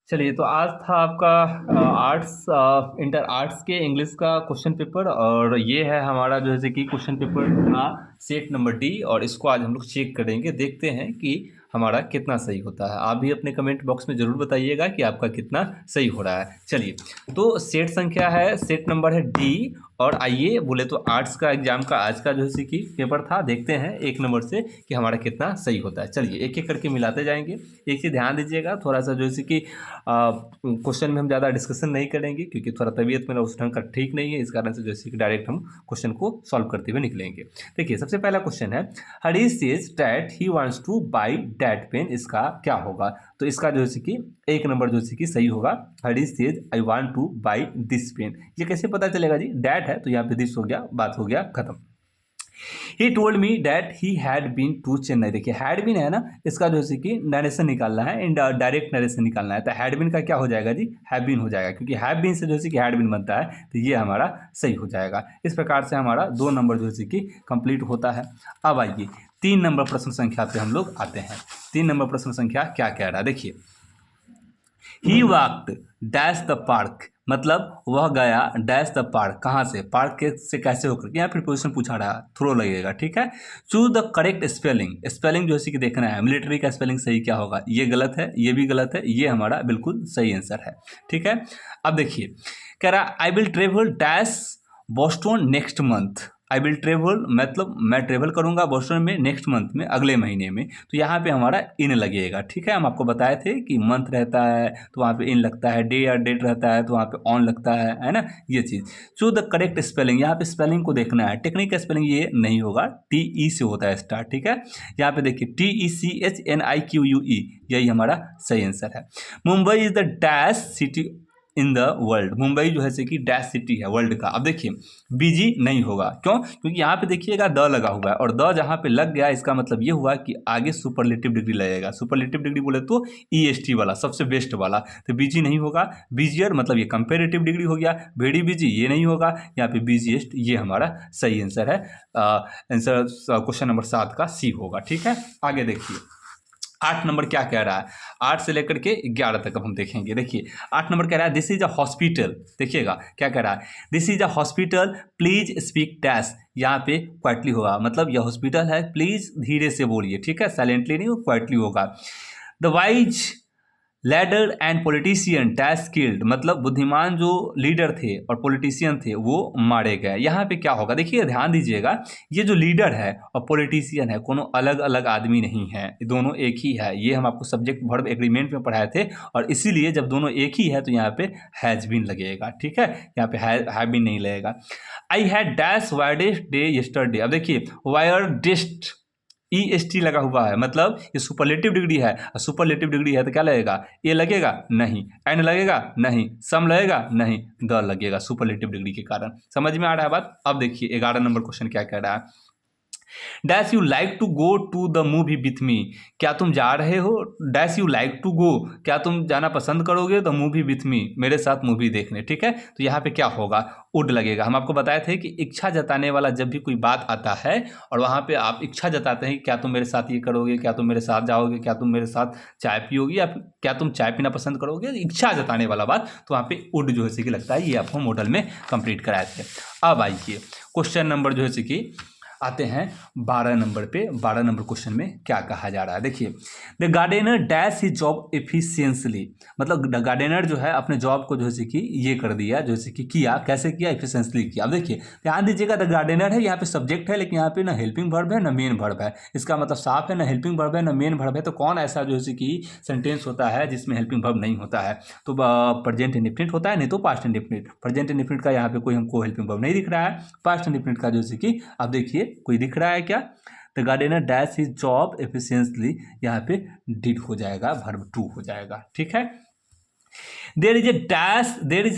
चलिए, तो आज था आपका आर्ट्स इंटर आर्ट्स के इंग्लिश का क्वेश्चन पेपर। और ये है हमारा जो है कि क्वेश्चन पेपर का सेट नंबर डी। और इसको आज हम लोग चेक करेंगे, देखते हैं कि हमारा कितना सही होता है। आप भी अपने कमेंट बॉक्स में ज़रूर बताइएगा कि आपका कितना सही हो रहा है। चलिए, तो सेट संख्या है, सेट नंबर है डी। और आइए बोले तो आर्ट्स का एग्जाम का आज का जो है कि पेपर था, देखते हैं एक नंबर से कि हमारा कितना सही होता है। चलिए, एक एक करके मिलाते जाएंगे। एक चीज़ ध्यान दीजिएगा, थोड़ा सा जो है कि क्वेश्चन में हम ज़्यादा डिस्कशन नहीं करेंगे, क्योंकि थोड़ा तबीयत मेरा उस ढंग का ठीक नहीं है। इस कारण से जैसे कि डायरेक्ट हम क्वेश्चन को सॉल्व करते हुए निकलेंगे। देखिए, सबसे पहला क्वेश्चन है, Harish says that he wants to buy that pen. इसका क्या होगा? तो इसका जो है कि एक नंबर जो है कि सही होगा। Harish says I want to buy this pen. ये कैसे पता चलेगा जी? डैट है तो यहाँ पे दिस हो गया, बात हो गया खत्म। He told me that he had been to Chennai. देखिए, हैड बीन है ना, इसका जो है कि नरेशन निकालना है, इन डायरेक्ट नरेशन निकालना है। तो हैड बीन का क्या हो जाएगा जी? हैव बीन हो जाएगा, क्योंकि हैव बीन से जो है कि हैड बीन बनता है, तो ये हमारा सही हो जाएगा। इस प्रकार से हमारा 2 नंबर जो है कि कंप्लीट होता है। अब आइए 3 नंबर प्रश्न संख्या पे हम लोग आते हैं। 3 नंबर प्रश्न संख्या क्या कह रहा है, देखिए। ही वॉक्ड डैश द पार्क, मतलब वह गया डैश द पार्क। कहाँ से? पार्क के से कैसे होकर? यहाँ प्रिपोजिशन पूछा रहा, थ्रो लगेगा, ठीक है। Choose the correct spelling. Spelling जो है कि देखना है, मिलिट्री का स्पेलिंग सही क्या होगा। ये गलत है, ये भी गलत है, ये हमारा बिल्कुल सही आंसर है, ठीक है। अब देखिए, कह रहा I will travel dash Boston next month. I will travel मतलब मैं ट्रेवल करूंगा बोस्टन में नेक्स्ट मंथ में, अगले महीने में। तो यहाँ पे हमारा इन लगेगा, ठीक है। हम आपको बताए थे कि मंथ रहता है तो वहाँ पे इन लगता है, डे या डेट रहता है तो वहाँ पे ऑन लगता है ना, ये चीज़। सो द करेक्ट स्पेलिंग, यहाँ पे स्पेलिंग को देखना है। टेक्निक स्पेलिंग ये नहीं होगा, TE से होता है स्टार्ट, ठीक है। यहाँ पे देखिए TECHNIQUE, यही हमारा सही आंसर है। Mumbai is the dash city in the world. Mumbai जो है कि डैश सिटी है वर्ल्ड का। अब देखिए, बीजी नहीं होगा, क्यों? क्योंकि यहाँ पे देखिएगा द लगा हुआ है, और द जहाँ पे लग गया इसका मतलब ये हुआ कि आगे सुपरलेटिव डिग्री लगेगा। सुपरलेटिव डिग्री बोले तो EST वाला, सबसे बेस्ट वाला, तो बीजी नहीं होगा। बीजियर मतलब ये कंपेरेटिव डिग्री हो गया। वेरी बीजी ये नहीं होगा, यहाँ पे बीजीएस्ट ये हमारा सही आंसर है। आंसर क्वेश्चन नंबर 7 का सी होगा, ठीक है। आगे देखिए 8 नंबर क्या कह रहा है। 8 से लेकर के 11 तक अब हम देखेंगे। देखिए 8 नंबर कह रहा है दिस इज अ हॉस्पिटल। देखिएगा क्या कह रहा है, this is a hospital please speak dash. यहाँ पे क्वाइटली होगा, मतलब यह हॉस्पिटल है, प्लीज धीरे से बोलिए, ठीक है, साइलेंटली नहीं, क्वाइटली होगा। The wise leader and politician dash killed, मतलब बुद्धिमान जो लीडर थे और पॉलिटिशियन थे वो मारे गए। यहाँ पे क्या होगा, देखिए ध्यान दीजिएगा, ये जो लीडर है और पॉलिटिशियन है कोनो अलग अलग आदमी नहीं है, दोनों एक ही है। ये हम आपको सब्जेक्ट वर्ब एग्रीमेंट में पढ़ाए थे, और इसीलिए जब दोनों एक ही है तो यहाँ पे हैज बीन लगेगा, ठीक है। यहाँ पे हैव बीन नहीं लगेगा। I had dash weirdest day yesterday. अब देखिए वायर्डेस्ट EST लगा हुआ है, मतलब ये सुपरलेटिव डिग्री है, और सुपरलेटिव डिग्री है तो क्या लगेगा? ए लगेगा नहीं, एन लगेगा नहीं, सम लगेगा नहीं, द लगेगा सुपरलेटिव डिग्री के कारण। समझ में आ रहा है बात? अब देखिए 11 नंबर क्वेश्चन क्या कह रहा है। Dash you like to go to the movie with me. क्या तुम जा रहे हो? Dash you like to go, क्या तुम जाना पसंद करोगे द मूवी विथ मी, मेरे साथ मूवी देखने, ठीक है। तो यहाँ पे क्या होगा? वुड लगेगा। हम आपको बताए थे कि इच्छा जताने वाला जब भी कोई बात आता है और वहाँ पे आप इच्छा जताते हैं, क्या तुम मेरे साथ ये करोगे, क्या तुम मेरे साथ जाओगे, क्या तुम मेरे साथ चाय पियोगे, या क्या तुम चाय पीना पसंद करोगे, इच्छा जताने वाला बात, तो वहाँ पे वुड जो है कि लगता है। ये आपको मॉडल में कंप्लीट कराए थे। अब आइए क्वेश्चन नंबर जो है कि आते हैं 12 नंबर पे। 12 नंबर क्वेश्चन में क्या कहा जा रहा है, देखिए। The gardener dash he job efficiently, मतलब द गार्डनर जो है अपने जॉब को जो है कि ये कर दिया, जो है कि किया, कैसे किया? एफिशिएंसली किया। अब देखिए ध्यान दीजिएगा, द गार्डनर है, यहाँ पे सब्जेक्ट है, लेकिन यहाँ पे ना हेल्पिंग वर्ब है ना मेन वर्ब है। इसका मतलब साफ है, ना हेल्पिंग वर्ब है ना मेन वर्ब है। तो कौन ऐसा जो है कि सेंटेंस होता है जिसमें हेल्पिंग वर्ब नहीं होता है? तो प्रेजेंट इंडेफिनिट होता है, नहीं तो पास्ट इंडेफिनिट। प्रेजेंट इंडेफिनिट का यहाँ पे कोई हमको हेल्पिंग वर्ब नहीं दिख रहा है। पास्ट इंडेफिनिट का जो है कि अब देखिए कोई दिख रहा है क्या? The gardener dash his job efficiently, यहाँ पे डिड हो जाएगा, वर्ब टू हो जाएगा, ठीक है। There is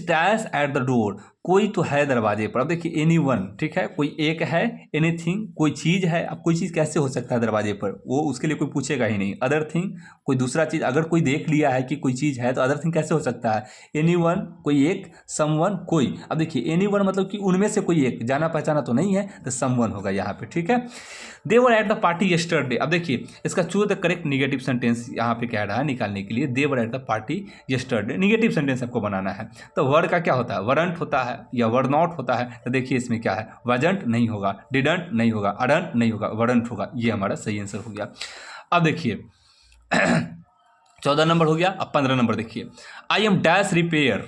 dash at the door. कोई तो है दरवाजे पर। अब देखिए एनी वन, ठीक है, कोई एक है, एनीथिंग कोई चीज़ है। अब कोई चीज़ कैसे हो सकता है दरवाजे पर, वो उसके लिए कोई पूछेगा ही नहीं। अदर थिंग कोई दूसरा चीज़, अगर कोई देख लिया है कि कोई चीज़ है तो अदर थिंग कैसे हो सकता है। एनी वन कोई एक, समवन कोई। अब देखिए एनी वन मतलब कि उनमें से कोई एक, जाना पहचाना तो नहीं है, तो समवन होगा यहाँ पे, ठीक है। They were at the party yesterday. अब देखिए इसका choose the correct negative sentence यहाँ पे कह रहा है निकालने के लिए। They were at the party yesterday, negative sentence आपको बनाना है। तो वर का क्या होता है, वरंट होता है या वर नॉट होता है। तो देखिए इसमें क्या है, वजंट नहीं होगा, डिडंट नहीं होगा, अडंट नहीं होगा, वरंट होगा। ये हमारा सही आंसर हो गया। अब देखिए 14 नंबर हो गया। अब 15 नंबर देखिए, I am dash repair,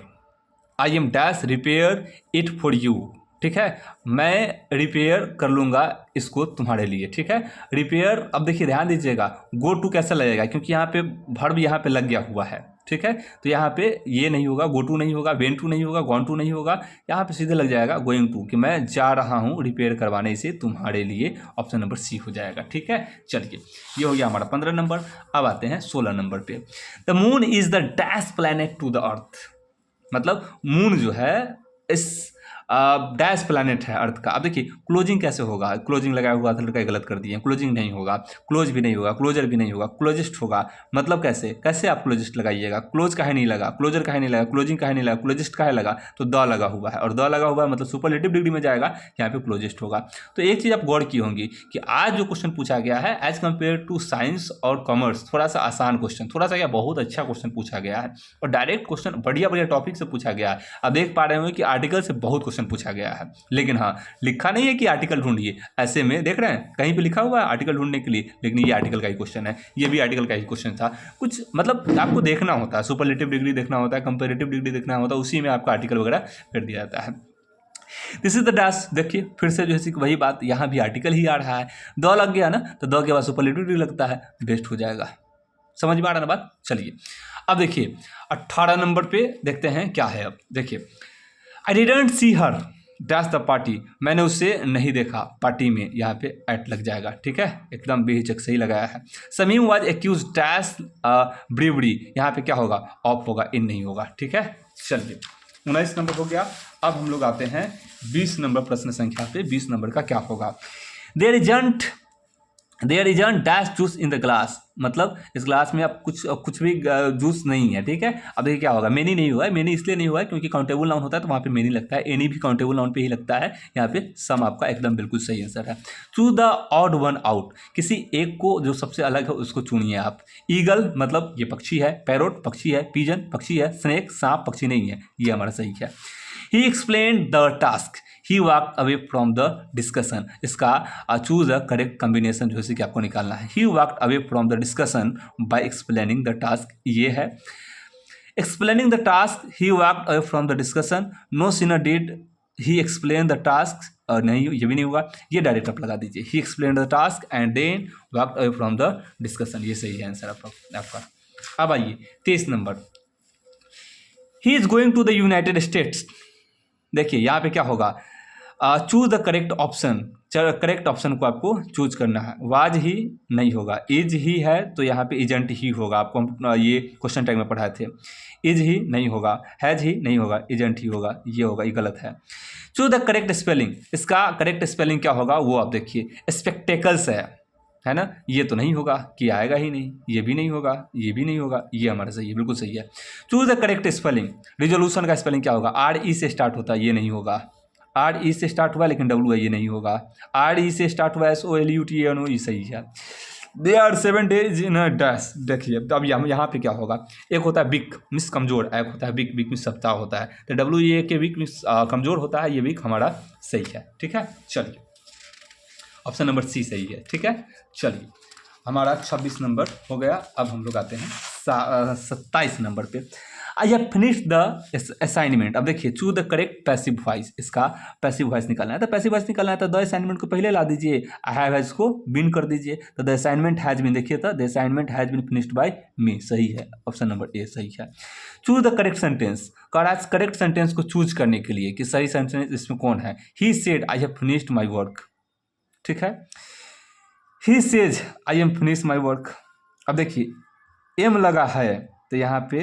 I am dash repair it for you, ठीक है, मैं रिपेयर कर लूँगा इसको तुम्हारे लिए, ठीक है। रिपेयर, अब देखिए ध्यान दीजिएगा, गो टू कैसे लगेगा, क्योंकि यहाँ पे वर्ब यहाँ पे लग गया हुआ है, ठीक है। तो यहाँ पे ये नहीं होगा, गो टू नहीं होगा, वेन टू नहीं होगा, गॉन टू नहीं होगा, यहाँ पे सीधे लग जाएगा गोइंग टू, कि मैं जा रहा हूँ रिपेयर करवाने इसे तुम्हारे लिए। ऑप्शन नंबर सी हो जाएगा, ठीक है। चलिए ये हो गया हमारा 15 नंबर। अब आते हैं 16 नंबर पे। The moon is the dash planet to the earth, मतलब मून जो है इस डैश प्लैनेट है अर्थ का। अब देखिए क्लोजिंग कैसे होगा, क्लोजिंग लगाया हुआ था, लड़का गलत कर दिए, क्लोजिंग नहीं होगा, क्लोज भी नहीं होगा, क्लोजर भी नहीं होगा, क्लोजिस्ट होगा। मतलब कैसे कैसे आप क्लोजिस्ट लगाइएगा, क्लोज काहे नहीं लगा, क्लोजर काहे नहीं लगा, क्लोजिंग काहे नहीं लगा, क्लोजिस्ट काहे लगा, तो द लगा हुआ है, और द लगा हुआ है मतलब सुपरलेटिव डिग्री में जाएगा, यहाँ पे क्लोजिस्ट होगा। तो एक चीज़ आप गौर की होंगी कि आज जो क्वेश्चन पूछा गया है एज कम्पेयर टू साइंस और कॉमर्स, थोड़ा सा आसान क्वेश्चन, थोड़ा सा क्या बहुत अच्छा क्वेश्चन पूछा गया है, और डायरेक्ट क्वेश्चन बढ़िया बढ़िया टॉपिक से पूछा गया है। अब देख पा रहे होंगे कि आर्टिकल से बहुत क्वेश्चन पूछा गया है, लेकिन हाँ लिखा नहीं है कि आर्टिकल ढूंढिए, ऐसे में देख रहे हैं कहीं पे लिखा हुआ है आर्टिकल ढूंढने के लिए, लेकिन ये आर्टिकल का ही क्वेश्चन है, ये भी आर्टिकल का ही क्वेश्चन था। कुछ मतलब आपको देखना होता है, सुपरलेटिव डिग्री देखना होता है, कंपेरेटिव डिग्री देखना होता है, उसी में आपका आर्टिकल वगैरह कर दिया जाता है। दिस इज द डैश, देखिए फिर से जो है वही बात, यहाँ भी आर्टिकल ही आ रहा है, द लग गया ना, तो द के बाद सुपरलेटिव डिग्री लगता है, बेस्ट हो जाएगा। समझ में आ रहा ना बात। चलिए अब देखिए 18 नंबर पे देखते हैं क्या है। अब देखिए I didn't see her dash the party, मैंने उसे नहीं देखा पार्टी में, यहाँ पे एट लग जाएगा, ठीक है, एकदम बेहिचक सही लगाया है। Samim was accuse dash bravery, यहाँ पे क्या होगा, ऑफ होगा, इन नहीं होगा, ठीक है। चलिए 19 नंबर हो गया। अब हम लोग आते हैं 20 नंबर प्रश्न संख्या पे। 20 नंबर का क्या होगा, there isn't dash juice in the glass, मतलब इस ग्लास में अब कुछ भी जूस नहीं है, ठीक है। अब देखिए क्या होगा, मेनी नहीं हुआ है, मेनी इसलिए नहीं हुआ है क्योंकि काउंटेबल नाउन होता है तो वहाँ पे मेनी लगता है, एनी भी काउंटेबल नाउन पे ही लगता है, यहाँ पे सम आपका एकदम बिल्कुल सही आंसर है। Choose the odd one out, किसी एक को जो सबसे अलग है उसको चुनिए आप। ईगल मतलब ये पक्षी है, पैरोट पक्षी है, पिजन पक्षी है, स्नेक सांप पक्षी नहीं है, ये हमारा सही है। He explain the task, he walk away from the discussion, इसका चूज अ करेक्ट कॉम्बिनेशन जो है कि आपको निकालना है। He walk away from the discussion by explaining the task, ये है explaining the task, he walk away from the discussion. No sooner did he explain the task, और नहीं ये भी नहीं होगा, ये डायरेक्ट आप लगा दीजिए, he explain the task and then walk away from the discussion, ये सही है आंसर आपका। अब आइए 23 number, he is going to the United States, देखिए यहाँ पे क्या होगा, choose the correct option, correct option को आपको चूज करना है। वाज ही नहीं होगा, इज ही है तो यहाँ पे इजेंट ही होगा, आपको हम ये क्वेश्चन टैग में पढ़ाए थे। इज ही नहीं होगा, हैज ही नहीं होगा, इजेंट ही होगा, ये होगा, ये गलत है। चूज द करेक्ट स्पेलिंग, इसका करेक्ट स्पेलिंग क्या होगा वो आप देखिए, स्पेक्टेकल्स है ना, ये तो नहीं होगा, कि आएगा ही नहीं, ये भी नहीं होगा, ये भी नहीं होगा, ये हमारा सही है, बिल्कुल सही है। Choose the correct spelling, resolution का स्पेलिंग क्या होगा, आर ई से स्टार्ट होता है, ये नहीं होगा, आर ई से स्टार्ट हुआ लेकिन डब्ल्यू है, ये नहीं होगा, आर ई से स्टार्ट हुआ S O L U T N O, ये सही है। They are 7 days in a dash, देखिए अब यहाँ पे क्या होगा, एक होता है वीक मीन्स कमजोर, एक होता है वीक मीन्स सप्ताह होता है, तो डब्ल्यू ए के वीक मीन्स कमजोर होता है, ये वीक हमारा सही है, ठीक है। चलिए ऑप्शन नंबर सी सही है, ठीक है। चलिए हमारा 26 नंबर हो गया। अब हम लोग आते हैं 27 नंबर पे। I have finish the assignment, अब देखिए choose the correct passive voice, इसका पैसिव वॉइस निकालना है, तो पैसिव वॉइस निकालना है तो द असाइनमेंट को पहले ला दीजिए, आई हैव हैज को बिन कर दीजिए, तो द असाइनमेंट हैज बीन, देखिए तो the assignment has been finished by me, सही है, ऑप्शन नंबर ए सही है। Choose the correct sentence, correct sentence को चूज करने के लिए कि सही सेंटेंस इसमें कौन है, he said I have finished my work, ठीक है, he says I am finish my work. अब देखिए एम लगा है तो यहाँ पे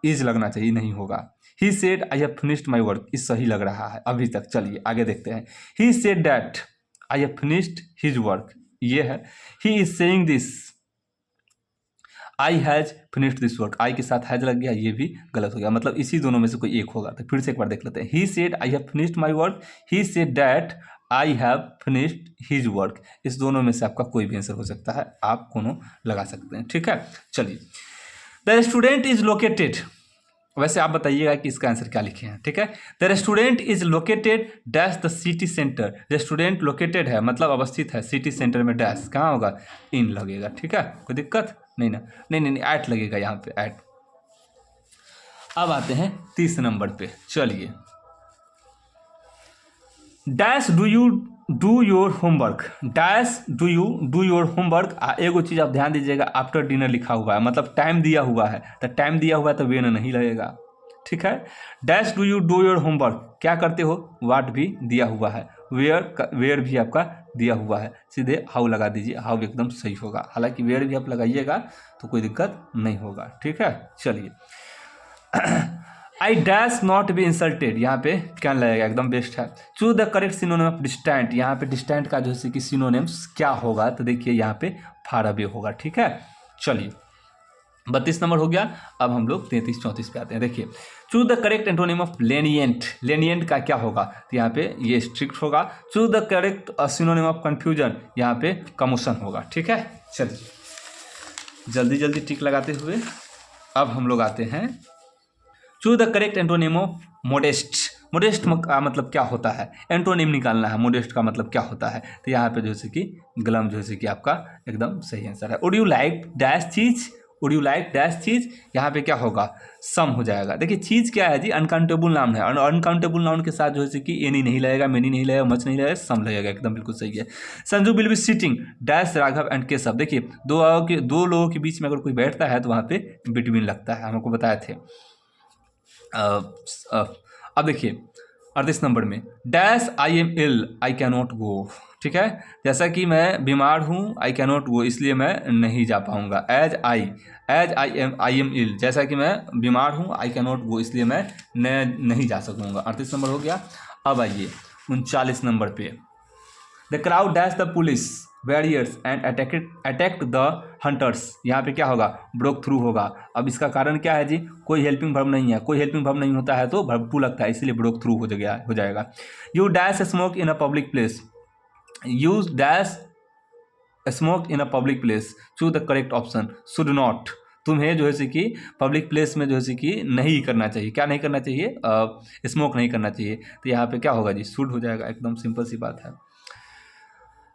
इज लगना चाहिए, नहीं होगा। ही said I have finished my work, इस सही लग रहा है अभी तक। चलिए आगे देखते हैं। He said that I have finished his work, ये है। He is saying this I has finished this work, I के साथ हैज लग गया, ये भी गलत हो गया, मतलब इसी दोनों में से कोई एक होगा। तो फिर से एक बार देख लेते हैं। He said I have finished my work, he said that I have finished his work, इस दोनों में से आपका कोई भी आंसर हो सकता है, आप दोनों लगा सकते हैं, ठीक है। चलिए, द रेस्टोरेंट इज लोकेटेड, वैसे आप बताइएगा कि इसका आंसर क्या लिखे हैं, ठीक है। The restaurant is located dash the city centre, restaurant located है मतलब अवस्थित है सिटी सेंटर में, डैश कहाँ होगा, इन लगेगा, ठीक है, कोई दिक्कत नहीं ना, नहीं एट लगेगा यहाँ पे, एट। अब आते हैं 30 नंबर पे। चलिए, dash do you do your homework, dash do you do your homework. एगो चीज़ आप ध्यान दीजिएगा, आफ्टर डिनर लिखा हुआ है, मतलब टाइम दिया हुआ है, तो टाइम दिया हुआ है तो वेन नहीं लगेगा, ठीक है। Dash do you do your homework, क्या करते हो, वाट भी दिया हुआ है, वेयर भी आपका दिया हुआ है, सीधे हाउ लगा दीजिए, हाउ एकदम सही होगा। हालांकि वेयर भी आप लगाइएगा तो कोई दिक्कत नहीं होगा, ठीक है। चलिए, I dash not be insulted, यहाँ पे क्या लगेगा, एकदम बेस्ट है। Choose the correct synonym of distant, यहाँ पे डिस्टेंट का जो है कि सिनोनिम्स क्या होगा, तो देखिए यहाँ पे फार अवे होगा, ठीक है। चलिए, 32 नंबर हो गया। अब हम लोग 33-34 पे आते हैं। देखिए, choose the correct antonym of lenient, lenient का क्या होगा, तो यहाँ पे ये स्ट्रिक्ट होगा। Choose the correct synonym of confusion, यहाँ पे कमोशन होगा, ठीक है। चलिए, जल्दी जल्दी टिक लगाते हुए अब हम लोग आते हैं। Choose the correct antonym of modest, modest का मतलब क्या होता है, एंटोनिम निकालना है, मोडेस्ट का मतलब क्या होता है, तो यहाँ पे जैसे कि ग्लम जैसे कि आपका एकदम सही आंसर है। वुड यू लाइक डैश चीज, वुड यू लाइक डैश चीज, यहाँ पे क्या होगा, सम हो जाएगा। देखिए, चीज़ क्या है जी, अनकाउंटेबल नाउन है, और अनकाउंटेबल नाउन के साथ जो है कि एनी नहीं लगेगा, मेनी नहीं लगेगा, मच नहीं लगेगा, सम लगेगा, एकदम बिल्कुल सही है। Sanju will be sitting dash Raghav and Keshav, देखिए दो लोगों के बीच में अगर कोई बैठता है तो वहाँ पे बिटवीन लगता है, हमको बताए थे। अब देखिए 38 नंबर में, dash I am ill I can not go, ठीक है, जैसा कि मैं बीमार हूँ, आई कैन नॉट गो, इसलिए मैं नहीं जा पाऊँगा। एज आई एम इल, जैसा कि मैं बीमार हूँ, आई कैन नॉट गो, इसलिए मैं नहीं जा सकूँगा। 38 नंबर हो गया। अब आइए 39 नंबर पे, the crowd dash the police barriers and attacked the hunters, यहाँ पे क्या होगा, ब्रोक थ्रू होगा। अब इसका कारण क्या है जी, कोई हेल्पिंग वर्ब नहीं है, कोई हेल्पिंग वर्ब नहीं होता है तो वर्ब टू लगता है, इसीलिए ब्रोक थ्रू हो जाएगा। You dash smoke in a public place, you dash smoke in a public place, choose the correct option, should not, तुम्हें जो है कि पब्लिक प्लेस में जो है कि नहीं करना चाहिए, क्या नहीं करना चाहिए, स्मोक नहीं करना चाहिए, तो यहाँ पे क्या होगा जी, शुड हो जाएगा, एकदम सिंपल सी बात है।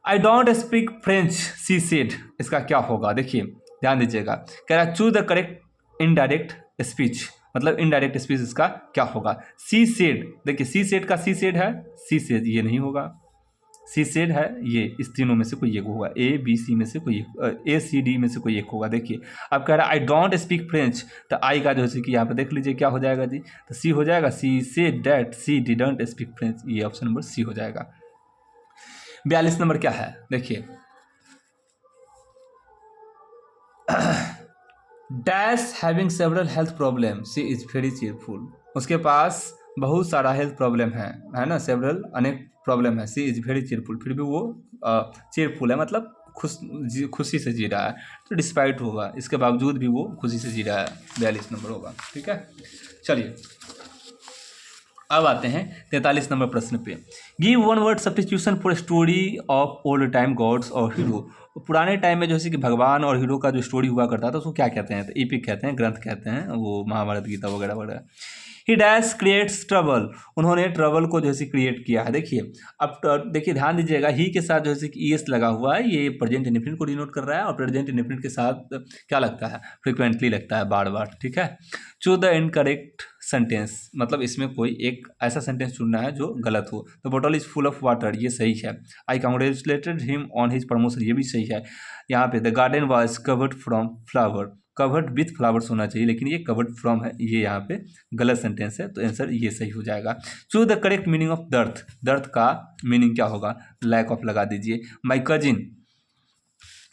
I don't speak French she said, इसका क्या होगा, देखिए ध्यान दीजिएगा, कह रहा choose the correct indirect speech, मतलब इनडायरेक्ट स्पीच इसका क्या होगा, सी सेड, देखिए सी सेड का सी सेड है, सी सेड ये नहीं होगा, सी सेड है ये, इस तीनों में से कोई एक होगा, ए बी सी में से कोई एक, ए सी डी में से कोई एक होगा। देखिए अब कह रहा है आई डोंट स्पीक फ्रेंच, तो आई का जो है कि यहाँ पे देख लीजिए क्या हो जाएगा जी, तो सी हो जाएगा, she said that she didn't speak French, ये ऑप्शन नंबर सी हो जाएगा। 42 नंबर क्या है, देखिए dash having several health problem she is very cheerful, उसके पास बहुत सारा हेल्थ प्रॉब्लम है ना, सेवरल अनेक प्रॉब्लम है, सी इज वेरी चीयरफुल, फिर भी वो चीयरफुल है, मतलब खुशी से जी रहा है, तो डिस्पाइट होगा, इसके बावजूद भी वो खुशी से जी रहा है, 42 नंबर होगा, ठीक है। चलिए अब आते हैं 43 नंबर प्रश्न पे, give one word substitution for story of old time gods और हीरो, पुराने टाइम में जैसे कि भगवान और हीरो का जो स्टोरी हुआ करता था उसको क्या कहते हैं, तो एपिक कहते हैं, ग्रंथ कहते हैं, वो महाभारत गीता वगैरह वगैरह। ही डैश क्रिएट्स ट्रबल, उन्होंने ट्रबल को जैसे क्रिएट किया है। देखिए अब देखिए ध्यान दीजिएगा, ही के साथ जैसे कि ईएस लगा हुआ है, ये प्रेजेंट इंडेफिनिट को डिनोट कर रहा है, और प्रेजेंट इंडेफिनिट के साथ क्या लगता है, फ्रिक्वेंटली लगता है, बार बार, ठीक है। चूज द इनकरेक्ट सेंटेंस, मतलब इसमें कोई एक ऐसा सेंटेंस चुनना है जो गलत हो, तो bottle is full of water, ये सही है। आई कांग्रेचुलेटेड हिम ऑन हिज प्रमोशन, ये भी सही है। यहाँ पे the garden was covered from flower, covered with flowers होना चाहिए, लेकिन ये कवर्ड फ्रॉम है, ये यहाँ पे गलत सेंटेंस है, तो आंसर ये सही हो जाएगा। Choose the correct meaning of dearth, dearth का मीनिंग क्या होगा, लैक ऑफ लगा दीजिए। माई कजिन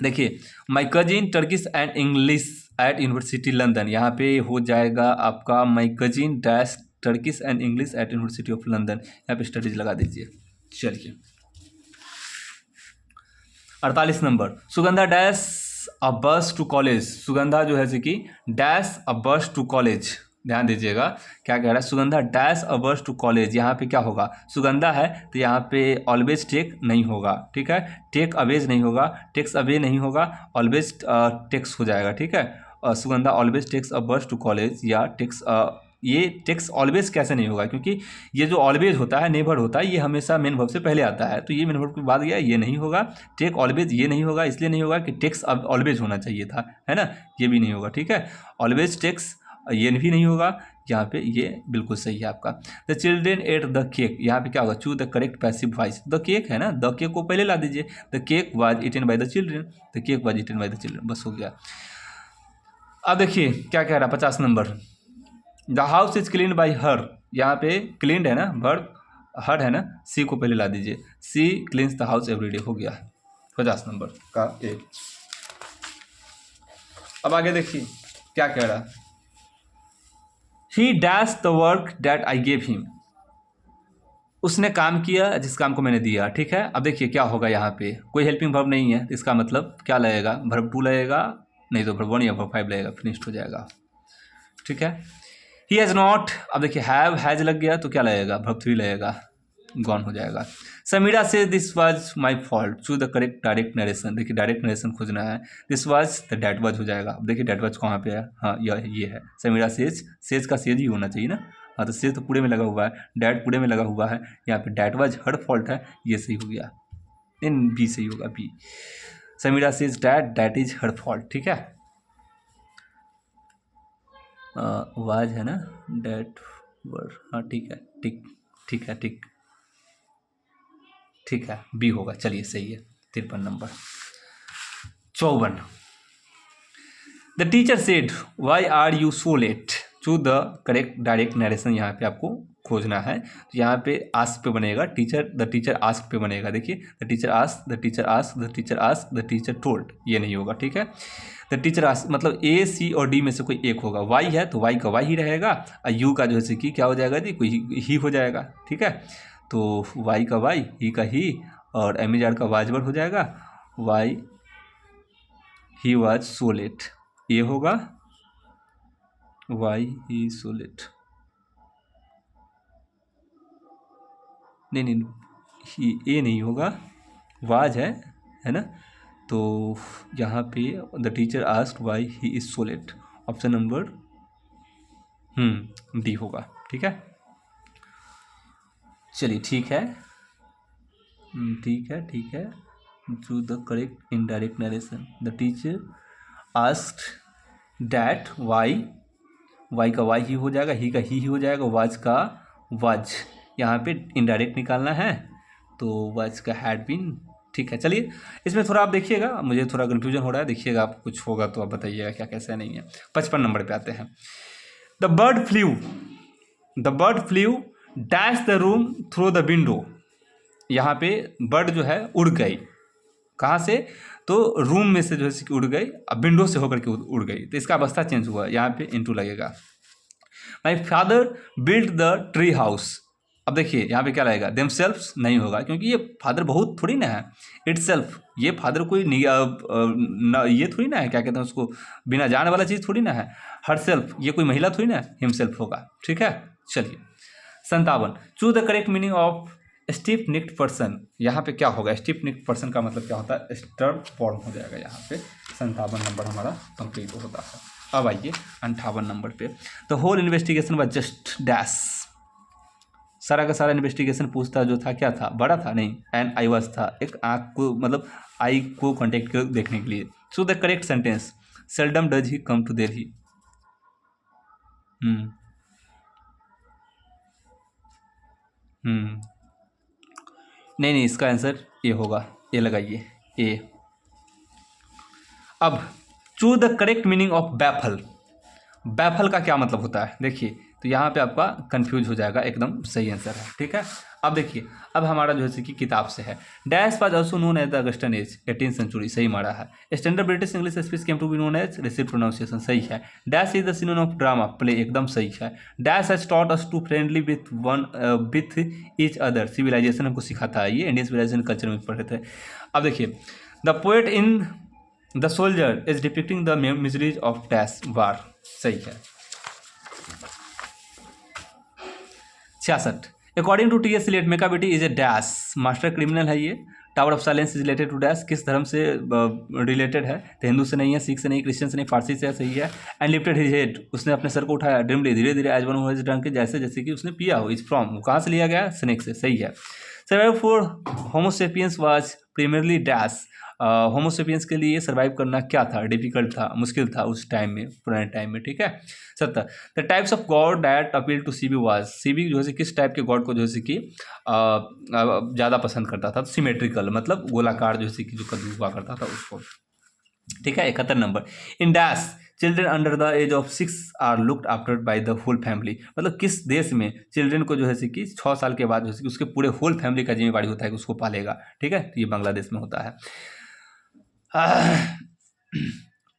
देखिए, my cousin Turkish and English at university London, यहाँ पे हो जाएगा आपका my cousin dash Turkish and English at university of London, यहाँ पे स्टडीज लगा दीजिए। चलिए 48 नंबर, सुगंधा डैश अ बस टू कॉलेज, सुगंधा जो है कि डैश अ बस टू कॉलेज, ध्यान दीजिएगा क्या कह रहा है, सुगंधा डैश अ बस टू कॉलेज, यहाँ पे क्या होगा, सुगंधा है तो यहाँ पे ऑलवेज टेक नहीं होगा, ठीक है, टेक अवेज नहीं होगा, टेक्स अवे नहीं होगा, ऑलवेज टेक्स हो जाएगा, ठीक है। सुगंधा ऑलवेज टेक्स अ बस टू कॉलेज, या टेक्स ये टेक्स ऑलवेज कैसे नहीं होगा, क्योंकि ये जो ऑलवेज होता है, नेवर होता है, ये हमेशा मेन वर्ब से पहले आता है, तो ये मेन वर्ब के बाद गया, ये नहीं होगा। टेक ऑलवेज ये नहीं होगा, इसलिए नहीं होगा कि टेक्स अब ऑलवेज होना चाहिए था, है ना, ये भी नहीं होगा, ठीक है। ऑलवेज टेक्स ये भी नहीं होगा, यहाँ पे ये बिल्कुल सही है आपका। The children ate the cake, यहाँ पे क्या होगा, choose the correct passive voice, the cake है ना, द केक को पहले ला दीजिए, the cake was eaten by the children, the cake was eaten by the children, बस हो गया। अब देखिए क्या कह रहा है 50 number, the house is clean by her, यहाँ पे क्लीन है ना, वर्ब हर है ना, सी को पहले ला दीजिए, सी क्लीन्स द हाउस एवरीडे, हो गया 50 नंबर का ए। अब आगे देखिए क्या कह रहा है, ही dash the work that I gave him, उसने काम किया जिस काम को मैंने दिया, ठीक है। अब देखिए क्या होगा, यहाँ पे कोई हेल्पिंग वर्ब नहीं है, इसका मतलब क्या लगेगा, वर्ब 2 लगेगा, नहीं तो वर्ब 1 या वर्ब 5 लगेगा, फिनिश्ड हो जाएगा, ठीक है। ही हैज़ नॉट, अब देखिए हैव हैज लग गया तो क्या लगेगा, वर्ब 3 लगेगा, गॉन हो जाएगा। समीरा से this was my fault, choose the correct direct narration, देखिए डायरेक्ट नरेशन खोजना है, this was the that was हो जाएगा। अब देखिए डैट वाज कहाँ पे है, हाँ ये है, समीरा सेज का सेज ही होना चाहिए ना, हाँ तो सेज तो पूरे में लगा हुआ है, डैट पूरे में लगा हुआ है, यहाँ पे डैट वाज हर फॉल्ट है, ये सही हो गया, इन बी सही होगा, B, Samira says that that is her fault, ठीक है। वाज है ना, डैट वर, हाँ ठीक है, ठीक है, ठीक है, बी होगा, चलिए सही है। 53 नंबर। 54, the teacher said why are you so late, choose the correct direct narration, यहाँ पे आपको खोजना है, तो यहाँ पे आस्क पे बनेगा, द टीचर आस्क पे बनेगा, देखिए the teacher ask, the teacher ask, the teacher ask, the teacher told, ये नहीं होगा, ठीक है। द टीचर आस्क मतलब ए सी और डी में से कोई एक होगा, वाई है तो वाई का वाई ही रहेगा, और यू का जो है कि क्या हो जाएगा जी, कोई ही हो जाएगा, ठीक है। तो वाई का वाई, ही का ही, और एमिजार का वाजवर हो जाएगा, why he was so let, ये होगा, वाई ही सो लेट, नहीं ही, ये नहीं होगा, वाज है ना, तो यहाँ पे the teacher asked why he is so let, option number D होगा, ठीक है। चलिए ठीक है, ठीक है, choose the correct indirect narration, the teacher asked that Y का वाई ही हो जाएगा, ही का ही हो जाएगा, वाज का वाज, यहाँ पे इनडायरेक्ट निकालना है, तो वाज का हैड बीन, ठीक है। चलिए इसमें थोड़ा आप देखिएगा, मुझे थोड़ा कन्फ्यूजन हो रहा है, देखिएगा आप कुछ होगा तो आप बताइएगा क्या कैसा नहीं है। 55 नंबर पे आते हैं, the bird flu dash the room through the window, यहाँ पे बर्ड जो है उड़ गई, कहाँ से, तो रूम में से जो है कि उड़ गई, अब विंडो से होकर के उड़ गई, तो इसका अवस्था चेंज हुआ, यहाँ पे इनटू लगेगा। My father build the tree house, अब देखिए यहाँ पे क्या लगेगा, देमसेल्फ्स नहीं होगा, क्योंकि ये फादर बहुत थोड़ी ना है, इटसेल्फ, ये फादर कोई ये थोड़ी ना है, क्या कहते हैं उसको, बिना जान वाला चीज़ थोड़ी ना है, हरसेल्फ, ये कोई महिला थोड़ी ना, हिमसेल्फ होगा, ठीक है। चलिए 57, choose the correct meaning of stiff necked person, यहाँ पे क्या होगा, स्टिफ निक्ड पर्सन का मतलब क्या होता है, स्टर्ड फॉर्म हो जाएगा, यहाँ पे 57 नंबर हमारा कंप्लीट होता है। अब आइए 58 नंबर पे, the whole investigation was just dash, सारा का सारा इन्वेस्टिगेशन पूछता जो था क्या था, बड़ा था नहीं, एंड आई वाज था, एक आँख को मतलब आई को कॉन्टेक्ट कर देखने के लिए। So the correct sentence, seldom does he come to there he, नहीं इसका आंसर ये होगा, ये लगाइए ए। अब choose the correct meaning of baffle, baffle का क्या मतलब होता है, देखिए तो यहाँ पे आपका कंफ्यूज हो जाएगा, एकदम सही आंसर है, ठीक है। अब देखिए, अब हमारा जो है कि किताब से है, dash was also known as the Augustan as 18th century, सही मारा है। Standard British English speech came to be known as receive pronunciation, सही है। Dash is the synonym of drama, play, एकदम सही है। Dash has taught us to friendly with each other, civilisation हमको सिखाता है, ये इंडियन सिविलाइजेशन कल्चर में पढ़े थे। अब देखिए, the poet in the soldier is depicting the miseries of dash war, सही है। 66, according to T S. Eliot Macavity is a dash, master criminal है ये। Tower of silence is related to dash, किस धर्म से रिलेटेड है, तो हिंदू से नहीं है, सिख से नहीं, क्रिश्चियन से नहीं, फारसी से है, सही है। एंड लिफ्टेड हिज हेड, उसने अपने सर को उठाया, ड्रीमली, धीरे धीरे, as one who has drunk, जैसे जैसे कि उसने पिया हो। इज फ्रॉम, वो कहाँ से लिया गया, स्नेक से, सही है। Survive for Homo sapiens was primarily dash, Homo sapiens के लिए सर्वाइव करना क्या था, डिफिकल्ट था, मुश्किल था उस टाइम में, पुराने टाइम में, ठीक है। 70, the types of God that appeal to CB was, CB जो है किस टाइप के गॉड को जो है कि ज़्यादा पसंद करता था, तो सिमेट्रिकल, मतलब गोलाकार जो है कि जो कद्दू हुआ करता था उसको, ठीक है। 71 number, in dash children under the age of 6 are looked after by the whole family, मतलब किस देश में चिल्ड्रेन को जो है कि 6 साल के बाद जो है कि उसके पूरे होल फैमिली का जिम्मेवारी होता है कि उसको पालेगा, ठीक है, तो ये बांग्लादेश में होता है।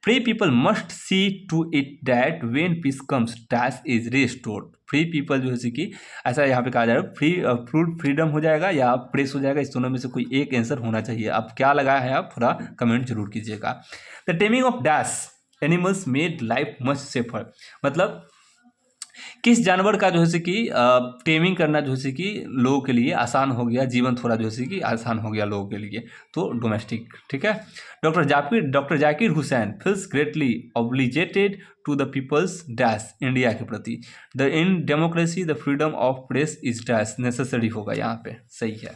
Free people must see to it that when piece comes dash is restored, free people जो है कि ऐसा यहाँ पे कहा जा रहा है, फ्री फ्रीडम हो जाएगा या प्रेस हो जाएगा, इस दोनों में से कोई एक आंसर होना चाहिए। अब क्या लगाया है आप थोड़ा कमेंट जरूर कीजिएगा। The taming of dash animals made life much safer, मतलब किस जानवर का जो है कि टेमिंग करना जो है कि लोगों के लिए आसान हो गया, जीवन थोड़ा जो है कि आसान हो गया लोगों के लिए, तो डोमेस्टिक, ठीक है। Doctor Zakir Hussain feels greatly obligated to the peoples dash, India के प्रति, the in democracy the freedom of press is dash, necessary होगा यहाँ पे, सही है।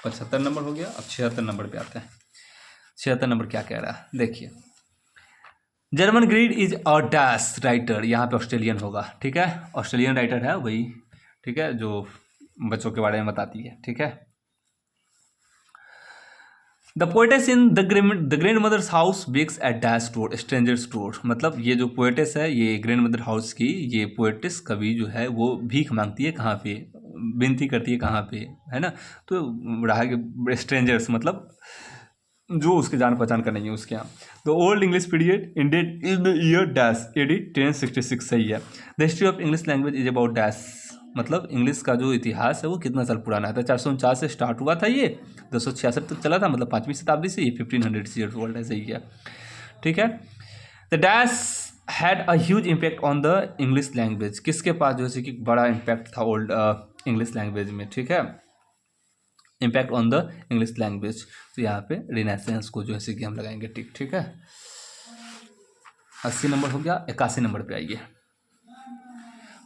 75 नंबर हो गया। अब 76 नंबर पे आते हैं। 76 नंबर क्या कह रहा है, देखिए, German grid is a dash writer, यहाँ पे ऑस्ट्रेलियन होगा, ठीक है, ऑस्ट्रेलियन राइटर है वही, ठीक है, जो बच्चों के बारे में बताती है, ठीक है। The poetess in the grandmother's house begs at dash door, strangers door, मतलब ये जो पोएटेस है, ये ग्रैंड मदर हाउस की ये पोएटेस कवि जो है वो भीख मांगती है कहाँ पे, विनती करती है कहाँ पे, है ना, तो रहा कि स्ट्रेंजर्स, मतलब जो उसके जान पहचान का नहीं है उसके यहाँ। The old English period ended in the year dash AD 1066, सही है। The history of English language is about dash, मतलब इंग्लिश का जो इतिहास है वो कितना साल पुराना है, तो 449 से स्टार्ट हुआ था, ये 266 तक चला था, मतलब 5वीं शताब्दी से, ये 1500 ईयर्स ओल्ड है, सही है, ठीक है। The dash had a huge impact on the English language, किसके पास जो है कि बड़ा इम्पैक्ट था ओल्ड इंग्लिश लैंग्वेज में, ठीक है, impact on the English language, तो यहाँ पे रिनेसेंस को जो है कि हम लगाएंगे टिक, ठीक है। 80 नंबर हो गया। 81 नंबर पे आइए,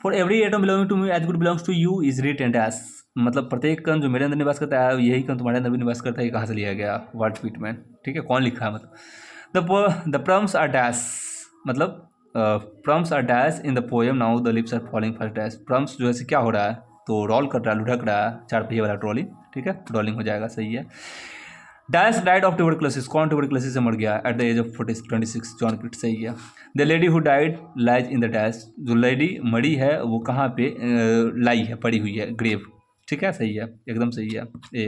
for every atom belonging to me as good belongs to you is written as, मतलब प्रत्येक कण जो मेरे अंदर निवास करता है यही कण तुम्हारे अंदर भी निवास करता है, ये कहाँ से लिया गया, वर्ड ट्वीटमेंट, ठीक है, कौन लिखा है, मतलब द प्रम्स आर डैश, मतलब प्रम्स are dash in the poem now the lips are falling first dash, प्रम्स जो है क्या हो रहा है, तो रोल कर रहा है, लुढ़क रहा है, 4 पहिए वाला ट्रॉली, ठीक है, रोलिंग हो जाएगा, सही है। डैश डाइड ऑफ ट्यूबरक्लोसिस, कौन ट्यूबरक्लोसिस से मर गया, at the age of 26, John kit, सही है। The lady who died lies in the dash, जो लेडी मरी है वो कहाँ पे लाई है, पड़ी हुई है, ग्रेव, ठीक है, सही है, एकदम सही है ए।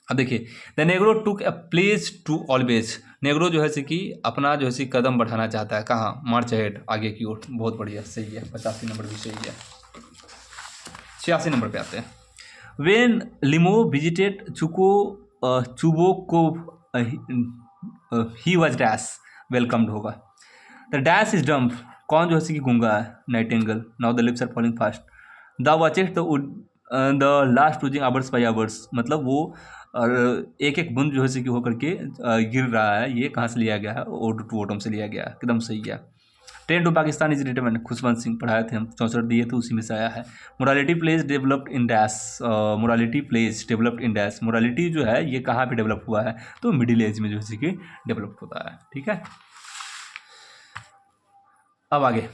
अब देखिए, the Negro took a place to always, Negro जो है कि अपना जो है कदम बढ़ाना चाहता है, कहाँ, मार्च हेड, आगे की ओर, बहुत बढ़िया, सही है। 85 नंबर भी सही है। 86 नंबर पे आते हैं। When Lomov visited Chubukov he was dash welcomed होगा, द डैश इज डम्प, कौन जो है कि गूंगा है, nightingale, now the lips are falling fast, the watches the last losing hours by hours, मतलब वो एक एक बूंद जो है कि होकर के गिर रहा है, ये कहाँ से लिया गया है, ओड टू ओटम से लिया गया है, एकदम सही है। Train to Pakistan is return, Khushwant Singh, पढ़ाए थे हम, 64 दिए थे, उसी में से आया है। Morality pledge developed in dash, morality pledge developed in dash, morality जो है ये कहाँ पे डेवलप हुआ है, तो मिडिल एज में जो है कि डेवलप होता है, ठीक है। अब आगे,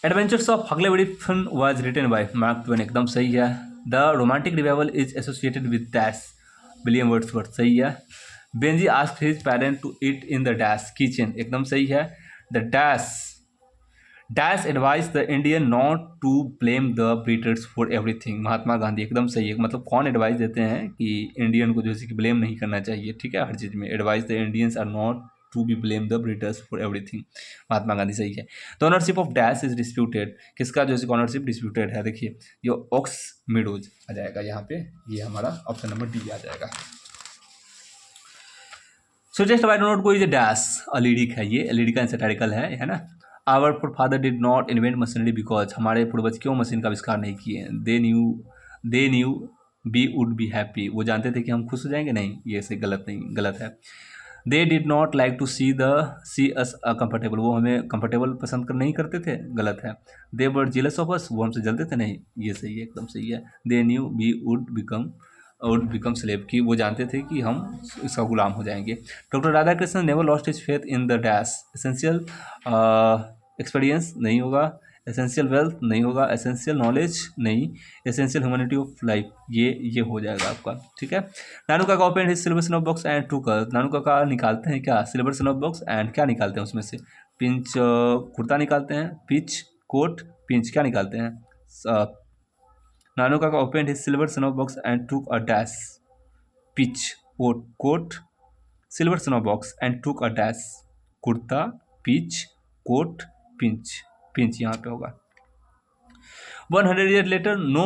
adventures of Huckleberry Finn was written by Mark Twain, एकदम सही है। The romantic revival is associated with dash, William Wordsworth, सही है। Benjy asked his parent to eat in the dash kitchen, एकदम सही है। The dash advise the Indian not to blame the British for everything, Mahatma Gandhi, एकदम सही है। मतलब कौन एडवाइस देते हैं कि इंडियन को जैसे कि ब्लेम नहीं करना चाहिए, ठीक है, हर चीज़ में। Advise the Indians are not to be blame the British for everything, Mahatma Gandhi, सही है। The ownership of dash is disputed, किसका जो है ऑनरशिप डिस्प्यूटेड है, देखिए ये ऑक्स मीडोज आ जाएगा यहाँ पे, ये हमारा ऑप्शन नंबर डी आ जाएगा। सुजेस्ट बाय नोट कोई डैश अलिडिक है, ये अलिडिक का आंसर आर्टिकल है ना। Our father did not invent machinery because, हमारे पूर्वज क्यों मशीन का आविष्कार नहीं किए। They knew B would be happy, वो जानते थे कि हम खुश हो जाएंगे, नहीं, ये सही गलत नहीं, गलत है। They did not like to C us comfortable, वो हमें कंफर्टेबल पसंद कर नहीं करते थे, गलत है। They were jealous of us, वो हमसे जलते थे, नहीं, ये सही है, एकदम सही है। They knew we would become slave, की वो जानते थे कि हम इसका गुलाम हो जाएंगे। Doctor Radhakrishnan never lost his faith in the dash, essential experience नहीं होगा, एसेंशियल वेल्थ नहीं होगा, एसेंशियल नॉलेज नहीं, एसेंशियल ह्यूमैनिटी ऑफ लाइफ, ये हो जाएगा आपका, ठीक है। Nanu Kaka open his silver snuff box and took, Nanu काका निकालते हैं क्या सिल्वर स्नॉफ बॉक्स एंड क्या निकालते हैं उसमें से, पिंच कुर्ता निकालते हैं, पिच कोट, पिंच क्या निकालते हैं। Nanu Kaka open his silver snuff box and took a dash, pitch coat silver snuff box and took a dash, kurta, pitch coat, pinch यहाँ पे होगा। 100 year later no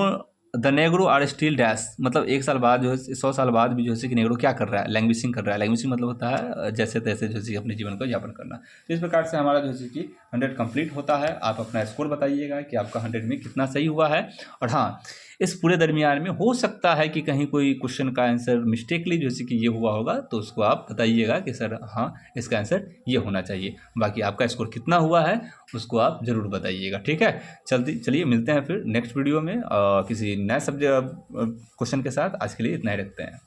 the Negro are still dash, मतलब 1 साल बाद जो है 100 साल बाद भी जो है कि नेग्रो क्या कर रहा है, लैंग्वेजिंग कर रहा है। लैंग्वेजिंग मतलब होता है जैसे तैसे जो है अपने जीवन को यापन करना। तो इस प्रकार से हमारा जो है कि 100 कंप्लीट होता है। आप अपना स्कोर बताइएगा कि आपका 100 में कितना सही हुआ है। और हाँ, इस पूरे दरमियान में हो सकता है कि कहीं कोई क्वेश्चन का आंसर मिस्टेकली जैसे कि ये हुआ होगा, तो उसको आप बताइएगा कि सर हाँ इसका आंसर ये होना चाहिए। बाकी आपका स्कोर कितना हुआ है उसको आप ज़रूर बताइएगा, ठीक है। चलिए मिलते हैं फिर नेक्स्ट वीडियो में किसी नए सब्जेक्ट क्वेश्चन के साथ। आज के लिए इतना ही रखते हैं।